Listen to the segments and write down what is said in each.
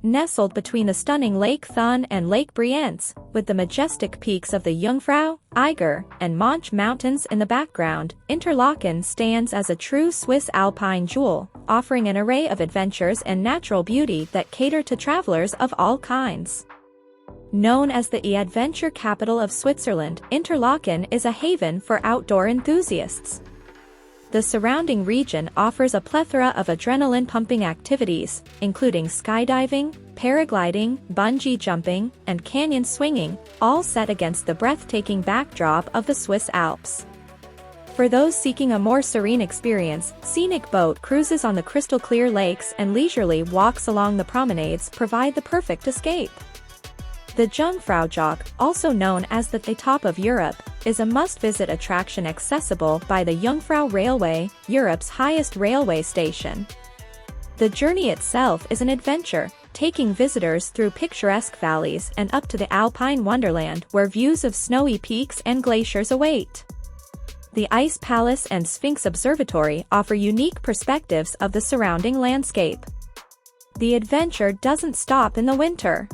Nestled between the stunning Lake Thun and Lake Brienz, with the majestic peaks of the Jungfrau, Eiger, and Mönch mountains in the background, Interlaken stands as a true Swiss alpine jewel, offering an array of adventures and natural beauty that cater to travelers of all kinds. Known as the adventure capital of Switzerland, Interlaken is a haven for outdoor enthusiasts. The surrounding region offers a plethora of adrenaline-pumping activities, including skydiving, paragliding, bungee jumping, and canyon swinging, all set against the breathtaking backdrop of the Swiss Alps. For those seeking a more serene experience, scenic boat cruises on the crystal-clear lakes and leisurely walks along the promenades provide the perfect escape. The Jungfraujoch, also known as the top of Europe, is a must-visit attraction accessible by the Jungfrau Railway, Europe's highest railway station. The journey itself is an adventure, taking visitors through picturesque valleys and up to the Alpine wonderland where views of snowy peaks and glaciers await. The Ice Palace and Sphinx Observatory offer unique perspectives of the surrounding landscape. The adventure doesn't stop in the winter.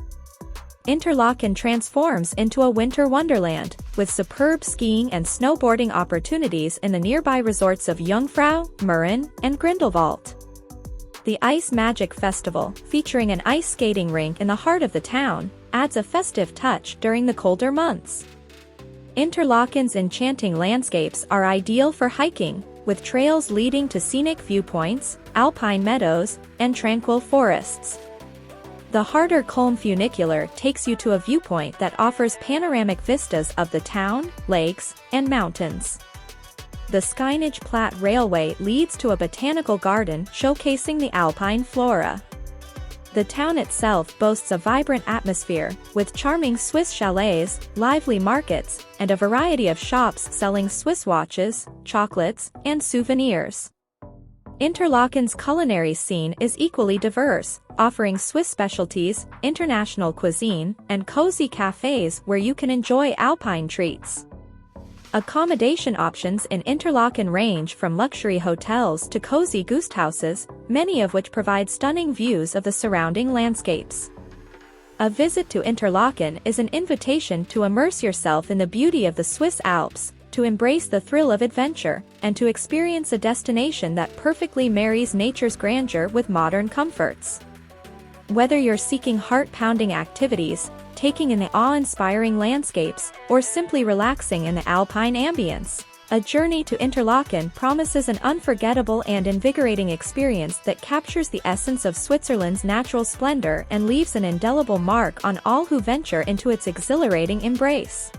Interlaken transforms into a winter wonderland, with superb skiing and snowboarding opportunities in the nearby resorts of Jungfrau, Mürren, and Grindelwald. The Ice Magic Festival, featuring an ice skating rink in the heart of the town, adds a festive touch during the colder months. Interlaken's enchanting landscapes are ideal for hiking, with trails leading to scenic viewpoints, alpine meadows, and tranquil forests. The harder Kulm funicular takes you to a viewpoint that offers panoramic vistas of the town, lakes, and mountains. The Skynage Platt Railway leads to a botanical garden showcasing the alpine flora. The town itself boasts a vibrant atmosphere, with charming Swiss chalets, lively markets, and a variety of shops selling Swiss watches, chocolates, and souvenirs. Interlaken's culinary scene is equally diverse, offering Swiss specialties, international cuisine, and cozy cafes where you can enjoy alpine treats. Accommodation options in Interlaken range from luxury hotels to cozy guesthouses, many of which provide stunning views of the surrounding landscapes. A visit to Interlaken is an invitation to immerse yourself in the beauty of the Swiss Alps, to embrace the thrill of adventure, and to experience a destination that perfectly marries nature's grandeur with modern comforts. Whether you're seeking heart-pounding activities, taking in the awe-inspiring landscapes, or simply relaxing in the alpine ambience, a journey to Interlaken promises an unforgettable and invigorating experience that captures the essence of Switzerland's natural splendor and leaves an indelible mark on all who venture into its exhilarating embrace.